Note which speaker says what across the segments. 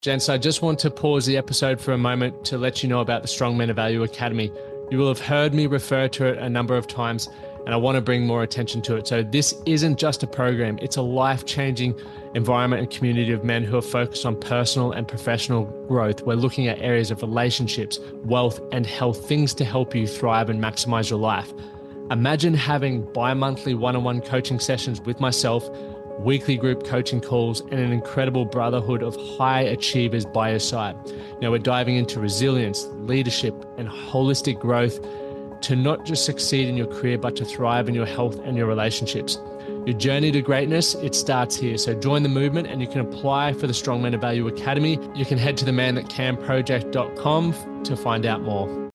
Speaker 1: Gents, I just want to pause the episode for a moment to let you know about the Strong Men of Value Academy. You will have heard me refer to it a number of times, and I want to bring more attention to it. So this isn't just a program, it's a life-changing environment and community of men who are focused on personal and professional growth. We're looking at areas of relationships, wealth, and health, things to help you thrive and maximize your life. Imagine having bi-monthly one-on-one coaching sessions with myself, weekly group coaching calls, and an incredible brotherhood of high achievers by your side. Now we're diving into resilience, leadership, and holistic growth to not just succeed in your career, but to thrive in your health and your relationships. Your journey to greatness, it starts here. So join the movement and you can apply for the Strong Men of Value Academy. You can head to themanthatcanproject.com to find out more.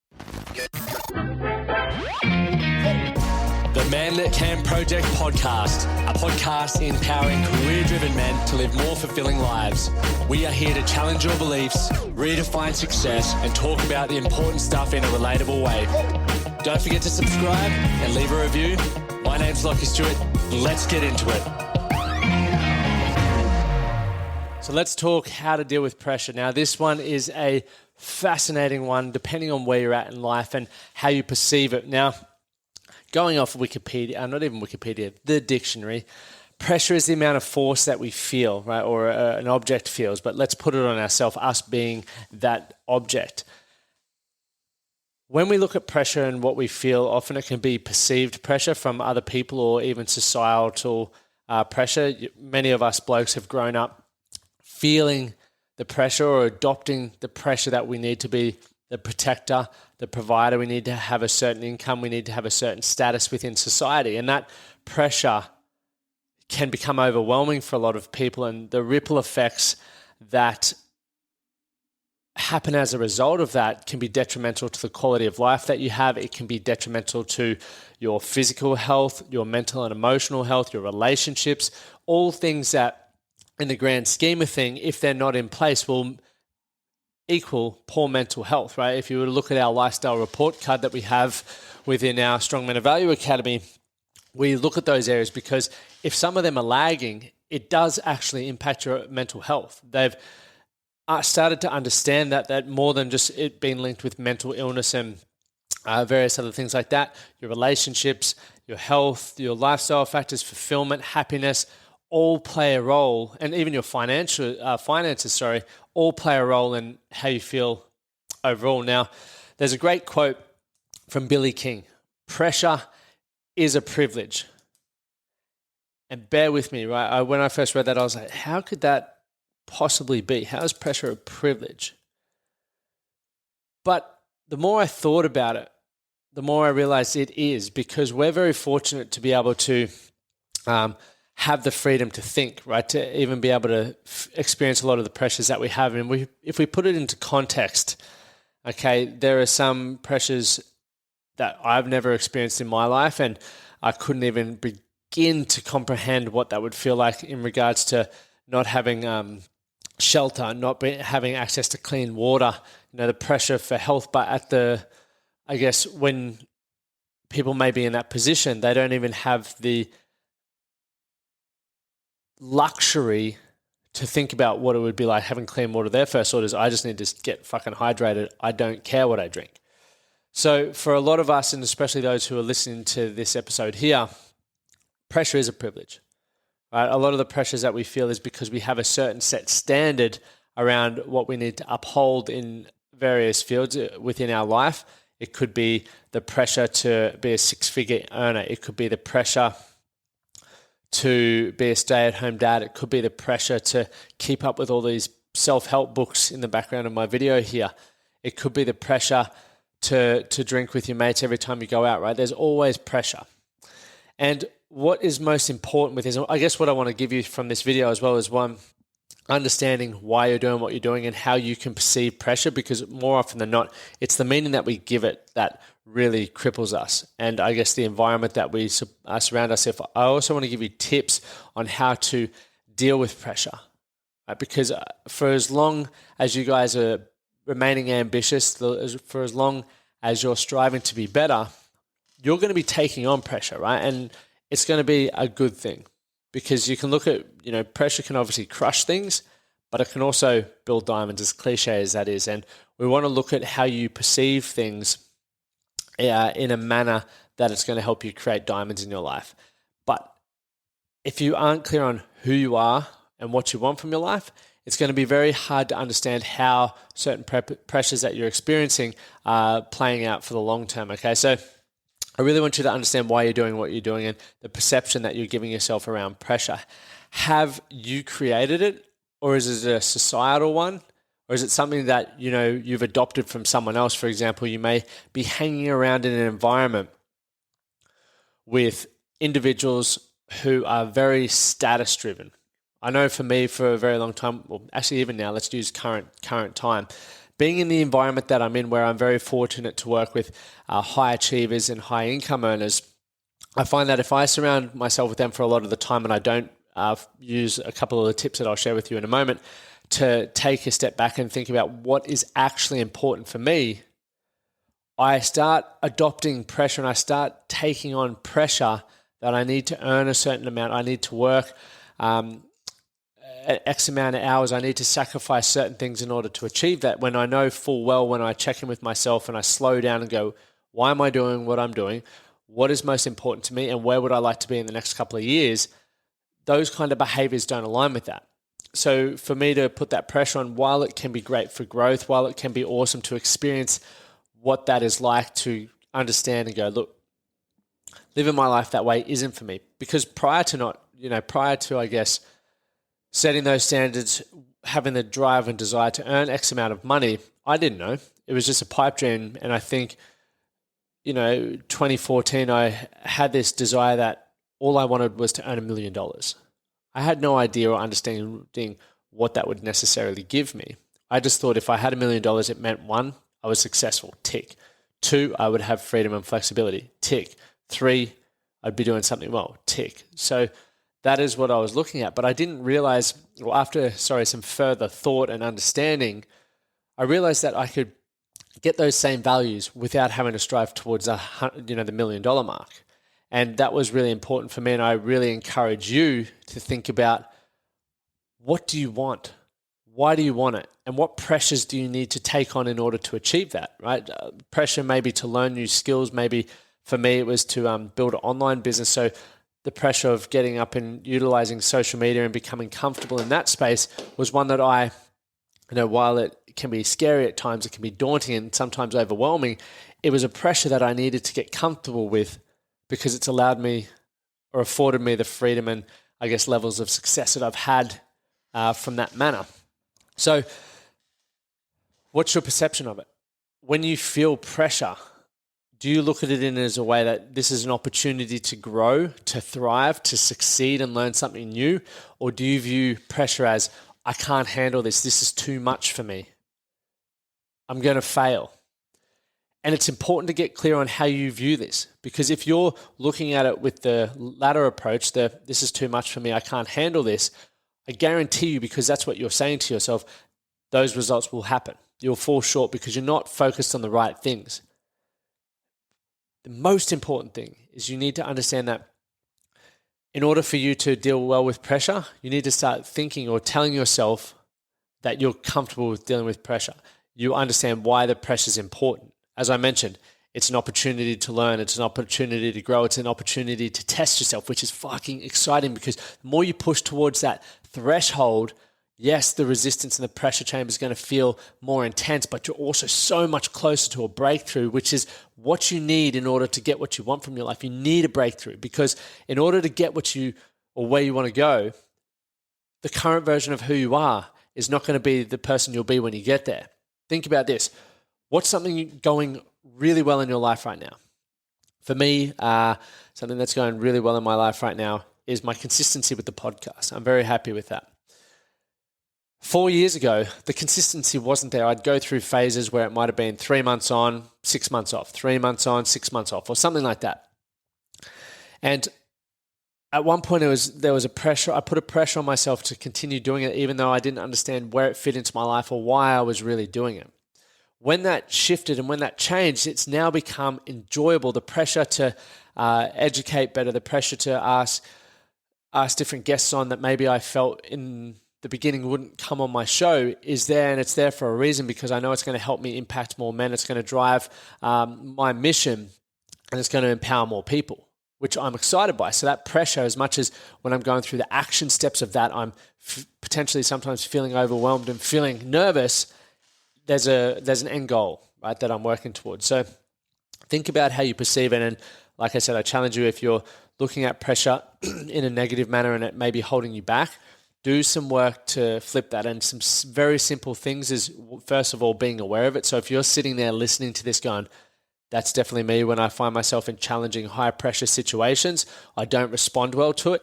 Speaker 1: The Man That Can Project podcast, a podcast empowering career-driven men to live more fulfilling lives. We are here to challenge your beliefs, redefine success, and talk about the important stuff in a relatable way. Don't forget to subscribe and leave a review. My name's Lockie Stewart. Let's get into it. So let's talk how to deal with pressure. Now, this one is a fascinating one, depending on where you're at in life and how you perceive it. Now, going off Wikipedia, not even Wikipedia, the dictionary, pressure is the amount of force that we feel, right, or an object feels, but let's put it on ourselves, us being that object. When we look at pressure and what we feel, often it can be perceived pressure from other people or even societal pressure. Many of us blokes have grown up feeling the pressure or adopting the pressure that we need to be the protector, the provider. We need to have a certain income. We need to have a certain status within society. And that pressure can become overwhelming for a lot of people, and the ripple effects that happen as a result of that can be detrimental to the quality of life that you have. It can be detrimental to your physical health, your mental and emotional health, your relationships, all things that in the grand scheme of things, if they're not in place, will equal poor mental health, right? If you were to look at our lifestyle report card that we have within our Strong Men of Value Academy, we look at those areas because if some of them are lagging, it does actually impact your mental health. They've started to understand that more than just it being linked with mental illness and various other things like that, your relationships, your health, your lifestyle factors, fulfillment, happiness, all play a role, and even your finances, all play a role in how you feel overall. Now, there's a great quote from Billy King: "Pressure is a privilege." And bear with me, right? When I first read that, I was like, how could that possibly be? How is pressure a privilege? But the more I thought about it, the more I realized it is, because we're very fortunate to be able to have the freedom to think, right? To even be able to experience a lot of the pressures that we have. And if we put it into context, okay, there are some pressures that I've never experienced in my life, and I couldn't even begin to comprehend what that would feel like in regards to not having shelter, not having access to clean water, the pressure for health. But I guess when people may be in that position, they don't even have the luxury to think about what it would be like having clean water. Their first order is, I just need to get fucking hydrated. I don't care what I drink. So for a lot of us, and especially those who are listening to this episode here, pressure is a privilege, right? A lot of the pressures that we feel is because we have a certain set standard around what we need to uphold in various fields within our life. It could be the pressure to be a six-figure earner. It could be the pressure to be a stay-at-home dad. It could be the pressure to keep up with all these self-help books in the background of my video here. It could be the pressure to drink with your mates every time you go out, right? There's always pressure. And what is most important with this, I guess what I want to give you from this video as well, is one, understanding why you're doing what you're doing and how you can perceive pressure, because more often than not, it's the meaning that we give it that really cripples us. And I guess the environment that we surround ourselves. I also want to give you tips on how to deal with pressure, right? Because for as long as you guys are remaining ambitious, for as long as you're striving to be better, you're going to be taking on pressure, right? And it's going to be a good thing, because you can look at, pressure can obviously crush things, but it can also build diamonds, as cliche as that is. And we want to look at how you perceive things in a manner that it's going to help you create diamonds in your life. But if you aren't clear on who you are and what you want from your life, it's going to be very hard to understand how certain pressures that you're experiencing are playing out for the long term, okay? So I really want you to understand why you're doing what you're doing and the perception that you're giving yourself around pressure. Have you created it, or is it a societal one? Or is it something that, you've adopted from someone else? For example, you may be hanging around in an environment with individuals who are very status driven. I know for me, for a very long time, well, actually even now, let's use current time. Being in the environment that I'm in, where I'm very fortunate to work with high achievers and high income earners, I find that if I surround myself with them for a lot of the time and I don't use a couple of the tips that I'll share with you in a moment to take a step back and think about what is actually important for me, I start adopting pressure and I start taking on pressure that I need to earn a certain amount. I need to work X amount of hours. I need to sacrifice certain things in order to achieve that, when I know full well, when I check in with myself and I slow down and go, why am I doing what I'm doing? What is most important to me? And where would I like to be in the next couple of years? Those kind of behaviors don't align with that. So for me to put that pressure on, while it can be great for growth, while it can be awesome to experience what that is like, to understand and go, look, living my life that way isn't for me. Because prior to, I guess, setting those standards, having the drive and desire to earn X amount of money, I didn't know. It was just a pipe dream. And I think, 2014, I had this desire that all I wanted was to earn $1 million. I had no idea or understanding what that would necessarily give me. I just thought if I had $1 million, it meant 1, I was successful, tick. 2, I would have freedom and flexibility, tick. 3, I'd be doing something well, tick. So that is what I was looking at. But I didn't realize, after some further thought and understanding, I realized that I could get those same values without having to strive towards the $1 million mark. And that was really important for me. And I really encourage you to think about, what do you want? Why do you want it? And what pressures do you need to take on in order to achieve that, right? Pressure maybe to learn new skills. Maybe for me, it was to build an online business. So the pressure of getting up and utilizing social media and becoming comfortable in that space was one that I, while it can be scary at times, it can be daunting and sometimes overwhelming, it was a pressure that I needed to get comfortable with, because it's allowed me or afforded me the freedom and, I guess, levels of success that I've had from that manner. So what's your perception of it? When you feel pressure, do you look at it in as a way that this is an opportunity to grow, to thrive, to succeed and learn something new? Or do you view pressure as, I can't handle this, this is too much for me, I'm going to fail? And it's important to get clear on how you view this, because if you're looking at it with the latter approach, this is too much for me, I can't handle this, I guarantee you, because that's what you're saying to yourself, those results will happen. You'll fall short because you're not focused on the right things. The most important thing is you need to understand that in order for you to deal well with pressure, you need to start thinking or telling yourself that you're comfortable with dealing with pressure. You understand why the pressure is important. As I mentioned, it's an opportunity to learn. It's an opportunity to grow. It's an opportunity to test yourself, which is fucking exciting, because the more you push towards that threshold, yes, the resistance and the pressure chamber is going to feel more intense, but you're also so much closer to a breakthrough, which is what you need in order to get what you want from your life. You need a breakthrough, because in order to get where you want to go, the current version of who you are is not going to be the person you'll be when you get there. Think about this. What's something going really well in your life right now? For me, something that's going really well in my life right now is my consistency with the podcast. I'm very happy with that. 4 years ago, the consistency wasn't there. I'd go through phases where it might have been 3 months on, 6 months off, 3 months on, 6 months off, or something like that. And at one point, there was a pressure. I put a pressure on myself to continue doing it, even though I didn't understand where it fit into my life or why I was really doing it. When that shifted and when that changed, it's now become enjoyable. The pressure to educate better, the pressure to ask different guests on that maybe I felt in the beginning wouldn't come on my show is there, and it's there for a reason, because I know it's going to help me impact more men. It's going to drive my mission, and it's going to empower more people, which I'm excited by. So that pressure, as much as when I'm going through the action steps of that, I'm potentially sometimes feeling overwhelmed and feeling nervous, there's an end goal, right, that I'm working towards. So think about how you perceive it. And like I said, I challenge you, if you're looking at pressure in a negative manner and it may be holding you back, do some work to flip that. And some very simple things is, first of all, being aware of it. So if you're sitting there listening to this going, that's definitely me when I find myself in challenging high pressure situations, I don't respond well to it.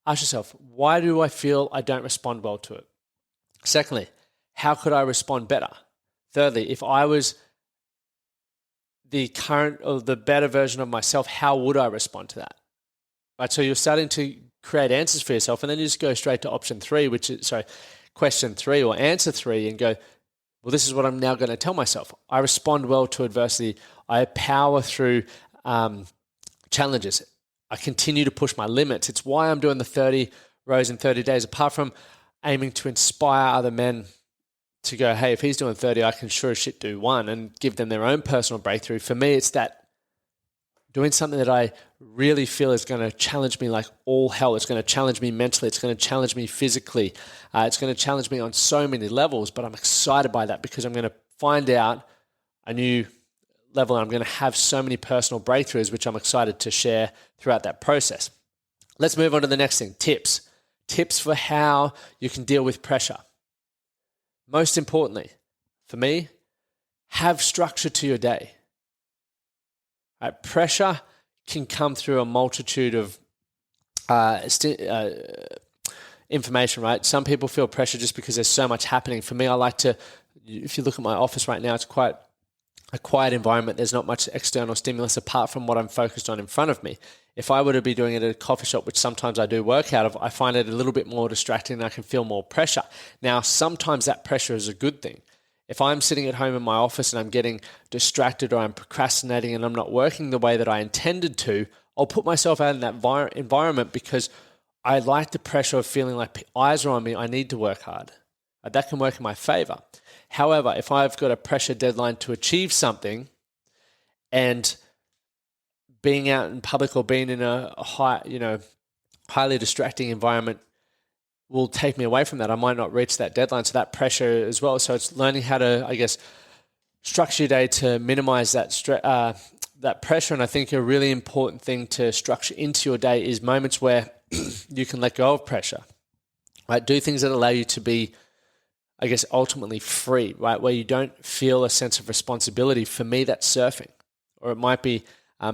Speaker 1: Ask yourself, why do I feel I don't respond well to it? Secondly, how could I respond better? Thirdly, if I was the current or the better version of myself, how would I respond to that? Right. So you're starting to create answers for yourself, and then you just go straight to question 3 or answer 3 and go, well, this is what I'm now going to tell myself. I respond well to adversity. I power through challenges. I continue to push my limits. It's why I'm doing the 30 rows in 30 days. Apart from aiming to inspire other men to go, hey, if he's doing 30, I can sure as shit do 1, and give them their own personal breakthrough. For me, it's that doing something that I really feel is going to challenge me like all hell. It's going to challenge me mentally. It's going to challenge me physically. It's going to challenge me on so many levels, but I'm excited by that because I'm going to find out a new level, and I'm going to have so many personal breakthroughs, which I'm excited to share throughout that process. Let's move on to the next thing, tips. Tips for how you can deal with pressure. Most importantly, for me, have structure to your day. Right, pressure can come through a multitude of information, right? Some people feel pressure just because there's so much happening. For me, I like to, if you look at my office right now, it's quite a quiet environment. There's not much external stimulus apart from what I'm focused on in front of me. If I were to be doing it at a coffee shop, which sometimes I do work out of, I find it a little bit more distracting and I can feel more pressure. Now, sometimes that pressure is a good thing. If I'm sitting at home in my office and I'm getting distracted or I'm procrastinating and I'm not working the way that I intended to, I'll put myself out in that environment because I like the pressure of feeling like eyes are on me. I need to work hard. That can work in my favor. However, if I've got a pressure deadline to achieve something and being out in public or being in a highly distracting environment will take me away from that, I might not reach that deadline. So that pressure as well. So it's learning how to, I guess, structure your day to minimize that that pressure. And I think a really important thing to structure into your day is moments where you can let go of pressure, right? Do things that allow you to be, I guess, ultimately free, right? Where you don't feel a sense of responsibility. For me, that's surfing, or it might be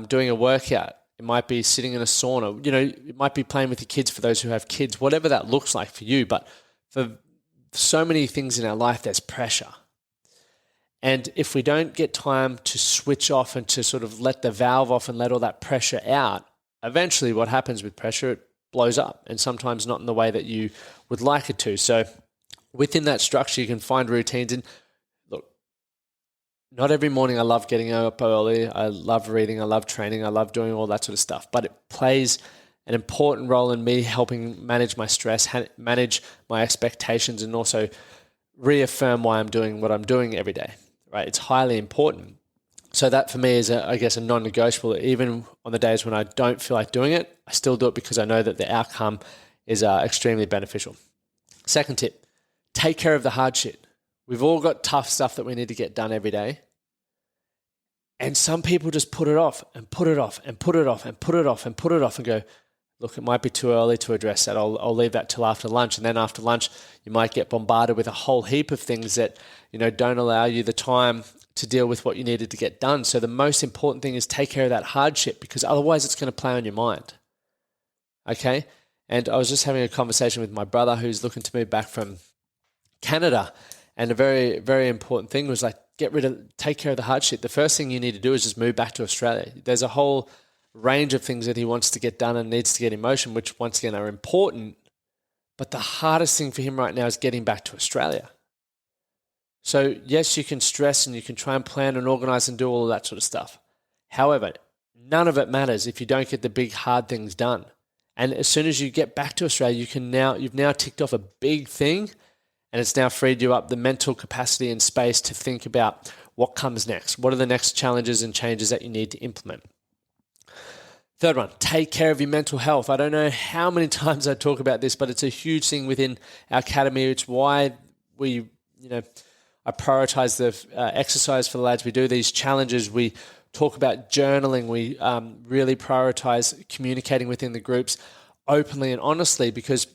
Speaker 1: doing a workout. It might be sitting in a sauna. It might be playing with your kids for those who have kids, whatever that looks like for you. But for so many things in our life, there's pressure. And if we don't get time to switch off and to sort of let the valve off and let all that pressure out, eventually what happens with pressure, it blows up, and sometimes not in the way that you would like it to. So within that structure, you can find routines. And look, not every morning I love getting up early. I love reading. I love training. I love doing all that sort of stuff. But it plays an important role in me helping manage my stress, manage my expectations, and also reaffirm why I'm doing what I'm doing every day, right? It's highly important. So that for me is, I guess, a non-negotiable. Even on the days when I don't feel like doing it, I still do it because I know that the outcome is extremely beneficial. Second tip, take care of the hard shit. We've all got tough stuff that we need to get done every day. And some people just put it off and put it off and put it off and put it off and put it off and go, look, it might be too early to address that. I'll leave that till after lunch. And then after lunch, you might get bombarded with a whole heap of things that, don't allow you the time to deal with what you needed to get done. So the most important thing is take care of that hardship, because otherwise it's going to play on your mind. Okay? And I was just having a conversation with my brother who's looking to move back from Canada. And a very, very important thing was like, take care of the hardship. The first thing you need to do is just move back to Australia. There's a whole range of things that he wants to get done and needs to get in motion, which once again are important. But the hardest thing for him right now is getting back to Australia. So yes, you can stress and you can try and plan and organize and do all of that sort of stuff. However, none of it matters if you don't get the big hard things done. And as soon as you get back to Australia, you've now ticked off a big thing, and it's now freed you up the mental capacity and space to think about what comes next. What are the next challenges and changes that you need to implement? Third one, take care of your mental health. I don't know how many times I talk about this, but it's a huge thing within our academy. It's why I prioritize the exercise for the lads. We do these challenges. We talk about journaling. We really prioritize communicating within the groups openly and honestly, because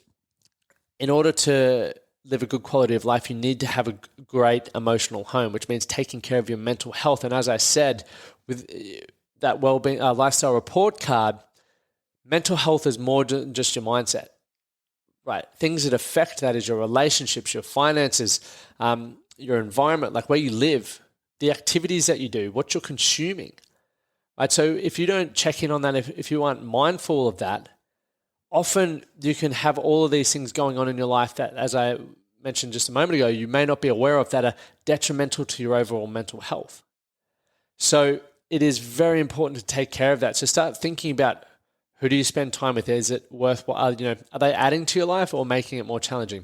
Speaker 1: in order to live a good quality of life, you need to have a great emotional home, which means taking care of your mental health. And as I said, with that wellbeing lifestyle report card, mental health is more than just your mindset, right? Things that affect that is your relationships, your finances, your environment, like where you live, the activities that you do, what you're consuming, right? So if you don't check in on that, if you aren't mindful of that, often you can have all of these things going on in your life that, as I mentioned just a moment ago, you may not be aware of, that are detrimental to your overall mental health. So it is very important to take care of that. So start thinking about, who do you spend time with? Is it worthwhile? Are they adding to your life or making it more challenging?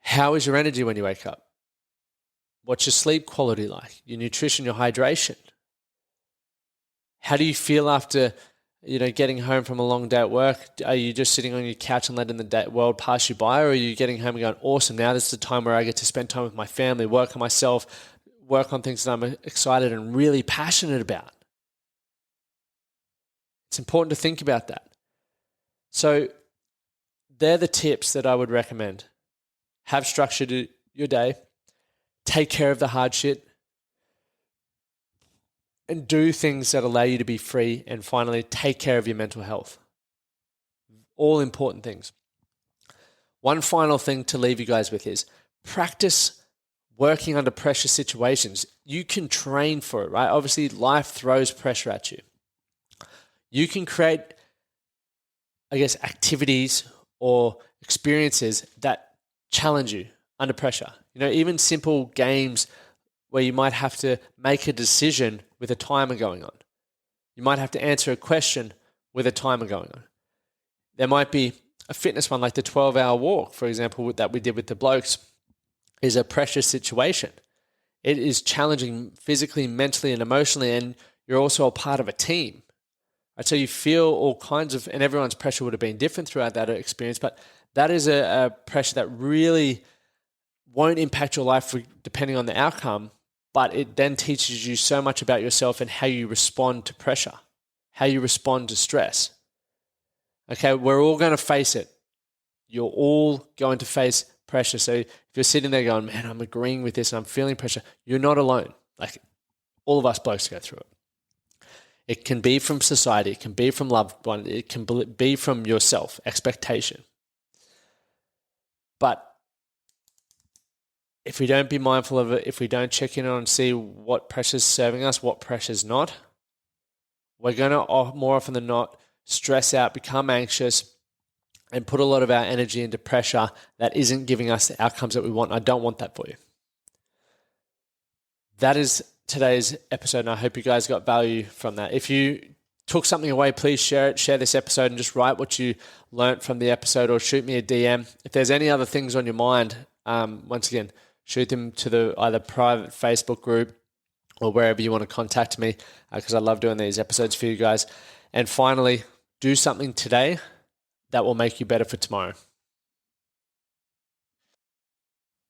Speaker 1: How is your energy when you wake up? What's your sleep quality like? Your nutrition, your hydration? How do you feel after, getting home from a long day at work? Are you just sitting on your couch and letting the world pass you by? Or are you getting home and going, awesome, now this is the time where I get to spend time with my family, work on myself, work on things that I'm excited and really passionate about? It's important to think about that. So they're the tips that I would recommend. Have structure to your day, take care of the hard shit, and do things that allow you to be free, and finally, take care of your mental health. All important things. One final thing to leave you guys with is practice working under pressure situations. You can train for it, right? Obviously, life throws pressure at you. You can create, activities or experiences that challenge you under pressure. Even simple games where you might have to make a decision with a timer going on. You might have to answer a question with a timer going on. There might be a fitness one, like the 12-hour walk, for example, that we did with the blokes, is a pressure situation. It is challenging physically, mentally, and emotionally, and you're also a part of a team. Right? So you feel all kinds of, and everyone's pressure would have been different throughout that experience, but that is a pressure that really won't impact your life depending on the outcome, but it then teaches you so much about yourself and how you respond to pressure, how you respond to stress. Okay, we're all going to face it. You're all going to face pressure. So if you're sitting there going, man, I'm agreeing with this and I'm feeling pressure, you're not alone. Like, all of us blokes go through it. It can be from society, it can be from loved one, it can be from yourself, expectation. But if we don't be mindful of it, if we don't check in on and see what pressure's serving us, what pressure's not, we're going to more often than not stress out, become anxious, and put a lot of our energy into pressure that isn't giving us the outcomes that we want. I don't want that for you. That is today's episode, and I hope you guys got value from that. If you took something away, please share it. Share this episode and just write what you learnt from the episode, or shoot me a DM. If there's any other things on your mind, once again, shoot them to the either private Facebook group or wherever you want to contact me, because I love doing these episodes for you guys. And finally, do something today that will make you better for tomorrow.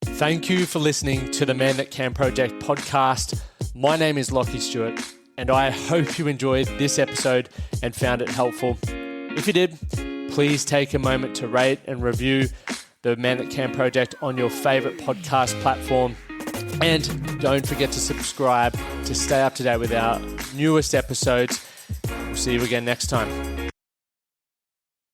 Speaker 1: Thank you for listening to the Man That Can Project podcast. My name is Lockie Stewart, and I hope you enjoyed this episode and found it helpful. If you did, please take a moment to rate and review the Man That Can Project on your favorite podcast platform. And don't forget to subscribe to stay up to date with our newest episodes. We'll see you again next time.